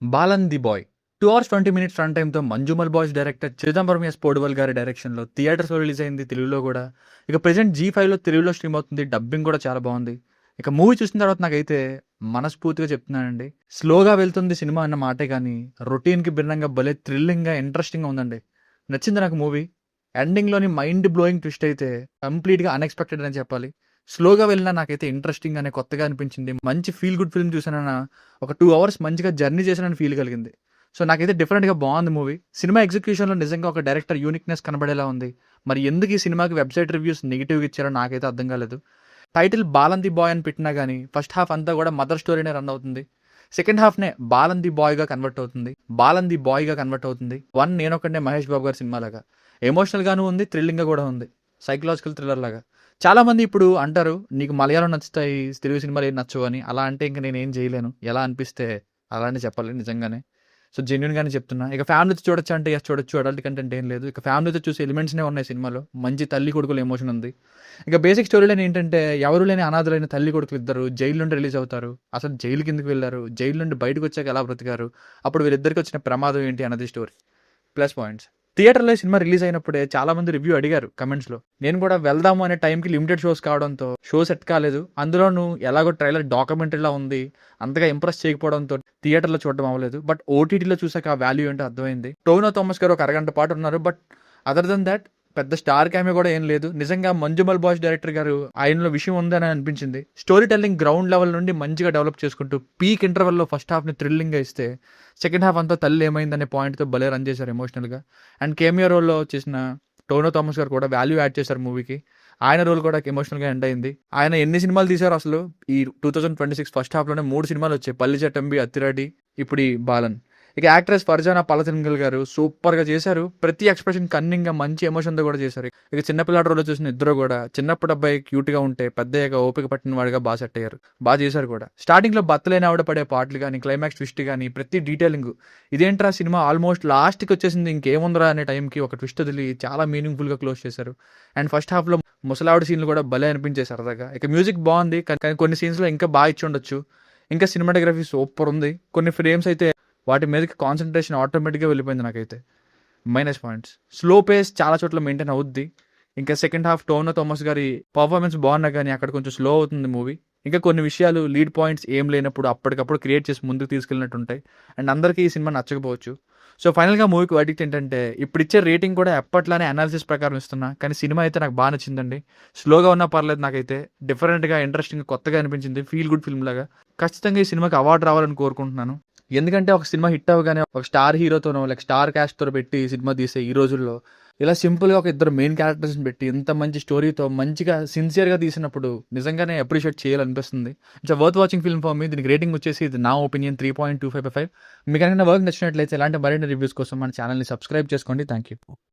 'Balun the boy' 2 hours 20 minutes run టైమ్‌తో 'Manjummel boys' director Chidambaram S. Poduval గారి డైరెక్షన్‌లో థియేటర్స్‌లో రిలీజ్ అయింది తెలుగులో గూడా. ఇక ప్రెజెంట్ జీ5లో తెలుగులో స్ట్రీమ్ అవుతుంది. డబ్బింగ్ కూడా చాలా బావుంది. ఇక మూవీ చూసిన తర్వాత నాకైతే మనస్ఫూర్తిగా చెప్తున్నానండి. స్లోగా వెళ్తుంది సినిమా అన్న మాటే గానీ, రొటీన్‌కి భిన్నంగా భలే థ్రిల్లింగ్‌గా, ఇంట్రెస్టింగ్‌గా ఉందండి. నచ్చింది నాకు మూవీ. ఎండింగ్‌లోని మైండ్ బ్లోయింగ్ ట్విస్ట్ అయితే కంప్లీట్‌గా అన్‌ఎక్స్‌పెక్టెడ్ అని చెప్పాలి. స్లోగా వెళ్ళినా నాకైతే ఇంట్రెస్టింగ్‌గానే కొత్తగా అనిపించింది. మంచి ఫీల్ గుడ్ ఫిల్మ్ చూసానన్న ఒక 2 అవర్స్ మంచిగా జర్నీ చేశానని ఫీల్ కలిగింది. సో, నాకైతే డిఫరెంట్‌గా బావుంది మూవీ. సినిమా ఎగ్జిక్యూషన్‌లో నిజంగా ఒక డైరెక్టర్ యూనిక్‌నెస్ కనబడేలా ఉంది. మరి ఎందుకు ఈ సినిమాకి వెబ్‌సైట్ రివ్యూస్ నెగెటివ్‌గా ఇచ్చారో నాకైతే అర్థం కాలేదు. టైటిల్ 'బాలన్ ది బాయ్' అని పెట్టినా గానీ, ఫస్ట్ హాఫ్ అంతా కూడా మదర్ స్టోరీనే రన్ అవుతుంది. సెకండ్ హాఫ్‌నే 'బాలన్ ది బాయ్‌గా' కన్వర్ట్ అవుతుంది. 'బాలన్ ది బాయ్‌గా' కన్వర్ట్ అవుతుంది. 'వన్ నేనొక్కడినే' మహేష్ బాబు గారి సినిమాలాగా. ఎమోషనల్‌గాను ఉంది, థ్రిల్లింగ్‌గా కూడా ఉంది. సైకలాజికల్ థ్రిల్లర్ లాగా. చాలామంది ఇప్పుడు అంటారు, "నీకు మలయాళం నచ్చుతాయి, తెలుగు సినిమాలు ఏం నచ్చవు" అని. అలా అంటే ఇంక నేనేం చేయలేను. ఎలా అనిపిస్తే అలానే చెప్పాలి నిజంగానే. సో, జెన్యూన్‌గానే చెప్తున్నా. ఇక ఫ్యామిలీతో చూడొచ్చా అంటే యెస్ చూడొచ్చు. అడల్ట్ కంటెంట్ ఏం లేదు. ఇక ఫ్యామిలీతో చూసే ఎలిమెంట్స్‌నే ఉన్నాయి సినిమాలో. మంచి తల్లి కొడుకుల ఎమోషన్ ఉంది. ఇక బేసిక్ స్టోరీ లైన్ ఏంటంటే, ఎవరు లేని అనాథలైన తల్లి కొడుకులు ఇద్దరు జైలు నుండి రిలీజ్ అవుతారు. అసలు జైలుకి ఎందుకు వెళ్లారు? జైలు నుండి బయటకొచ్చాక ఎలా బ్రతికారు? అప్పుడు వీళ్ళిద్దరికి వచ్చిన ప్రమాదం ఏంటి అన్నది స్టోరీ. Plus points. థియేటర్‌లో ఈ సినిమా రిలీజ్ అయినప్పుడే చాలామంది రివ్యూ అడిగారు కమెంట్స్‌లో. నేను కూడా వెళ్దాము అనే టైంకి లిమిటెడ్ షోస్ కావడంతో షో సెట్ కాలేదు. అందులోనూ ఎలాగో ట్రైలర్ డాక్యుమెంటరీలా ఉంది. అంతగా ఇంప్రెస్ చేయకపోవడంతో థియేటర్‌లో చూడడం అవ్వలేదు. బట్ ఓటీటీలో చూసాక ఆ వాల్యూ ఏంటో అర్థమైంది. టోవినో థామస్ గారు ఒక అరగంట పాటు ఉన్నారు. బట్ అదర్ దెన్ థాట్ పెద్ద స్టార్ క్యామియో కూడా ఏం లేదు. నిజంగా 'మంజుమల్ బాయ్స్' డైరెక్టర్ గారు ఆయనలో విషయం ఉందని అనిపించింది. స్టోరీ టెల్లింగ్ గ్రౌండ్ లెవెల్ నుండి మంచిగా డెవలప్ చేసుకుంటూ పీక్ ఇంటర్వెల్‌లో ఫస్ట్ హాఫ్‌ని థ్రిల్లింగ్‌గా ఇస్తే, సెకండ్ హాఫ్ అంతా తల్లి ఏమైందనే పాయింట్‌తో భలే రన్ చేశారు ఎమోషనల్‌గా. అండ్ కేమియో రోల్‌లో చేసిన టోవినో థామస్ గారు కూడా వాల్యూ యాడ్ చేశారు మూవీకి. ఆయన రోల్ కూడా ఎమోషనల్‌గా ఎండ్ అయింది. ఆయన ఎన్ని సినిమాలు తీశారో అసలు ఈ 2026 ఫస్ట్ హాఫ్‌లోనే 3 సినిమాలు వచ్చాయి. 'పల్లి చట్టంబి', 'అత్తిరెడ్డి', ఇప్పుడు ఈ 'బాలన్'. ఇక యాక్ట్రెస్ ఫర్జానా పలతింగల్ గారు సూపర్‌గా చేశారు. ప్రతి ఎక్స్‌ప్రెషన్ కన్నింగ్‌గా మంచి ఎమోషన్‌తో కూడా చేశారు. ఇక చిన్న పిల్లాడి రోల్‌లో చూసిన ఇద్దరు కూడా చిన్నప్పుడు అబ్బాయి క్యూట్‌గా ఉంటే పెద్దయ్యాక ఓపిక పట్టిన వాడిగా సెట్ అయ్యారు. చేశారు కూడా. స్టార్టింగ్‌లో భర్తలేని ఆవిడ పడే పాటలు గాని, క్లైమాక్స్ ట్విస్ట్ గాని, ప్రతి డీటెయిలింగ్ ఇదేంట్రా సినిమా ఆల్మోస్ట్ లాస్ట్‌కి వచ్చేసింది ఇంకేముందిరా అనే టైంకి ఒక ట్విస్ట్ వదిలి చాలా మీనింగ్‌ఫుల్‌గా క్లోజ్ చేశారు. అండ్ ఫస్ట్ హాఫ్‌లో ముసలావిడ సీన్‌లు కూడా భలే అనిపించాయి సరదాగా. ఇక మ్యూజిక్ బావుంది. కానీ కొన్ని సీన్స్‌లో ఇంకా ఇచ్చుండొచ్చు. ఇంకా సినిమాటోగ్రఫీ సూపర్ ఉంది. కొన్ని ఫ్రేమ్స్ అయితే వాటి మీదకి కాన్సంట్రేషన్ ఆటోమేటిక్‌గా వెళ్ళిపోయింది నాకైతే. Minus points. స్లో పేస్ చాలా చోట్ల మెయింటైన్ అవుద్ది. ఇంకా సెకండ్ హాఫ్ టోవినో థామస్ గారి పర్ఫార్మెన్స్ బాగున్నా గానీ అక్కడ కొంచెం స్లో అవుతుంది మూవీ. ఇంకా కొన్ని విషయాలు లీడ్ పాయింట్స్ ఏం లేనప్పుడు అప్పటికప్పుడు క్రియేట్ చేసి ముందుకు తీసుకెళ్ళినట్టు ఉంటాయి. అండ్ అందరికీ ఈ సినిమా నచ్చకపోవచ్చు. సో ఫైనల్‌గా మూవీకి వర్డిక్ట్ ఏంటంటే ఇప్పుడిచ్చే రేటింగ్ కూడా ఎప్పట్లానే అనాలిసిస్ ప్రకారం ఇస్తున్నా. కానీ సినిమా అయితే నాకు నచ్చిందండి. స్లోగా ఉన్నా పర్లేదు నాకైతే. డిఫరెంట్‌గా, ఇంట్రెస్టింగ్‌గా, కొత్తగా అనిపించింది. ఫీల్ గుడ్ ఫిల్మ్ లాగా. ఖచ్చితంగా ఈ సినిమాకి అవార్డ్ రావాలని కోరుకుంటున్నాను. ఎందుకంటే ఒక సినిమా హిట్ అవ్వగానే ఒక స్టార్ హీరోతోనో లైక్ స్టార్ క్యాస్ట్‌తో పెట్టి సినిమా తీసే ఈ రోజుల్లో ఇలా సింపుల్‌గా ఒక ఇద్దరు మెయిన్ క్యారెక్టర్స్‌ని పెట్టి ఇంత మంచి స్టోరీతో మంచిగా సిన్సియర్‌గా తీసినప్పుడు నిజంగానే అప్రిషియేట్ చేయాలనిపిస్తుంది. It's worth watching film for me. దీనికి రేటింగ్ వచ్చేసి ఇది నా ఒపీనియన్ 3.25/5. మీకు కనుక నా వర్క్ నచ్చినట్లయితే ఇలాంటి మరిన్ని రివ్యూస్ కోసం మన ఛానల్‌ని సబ్స్క్రైబ్ చేసుకోండి. Thank you.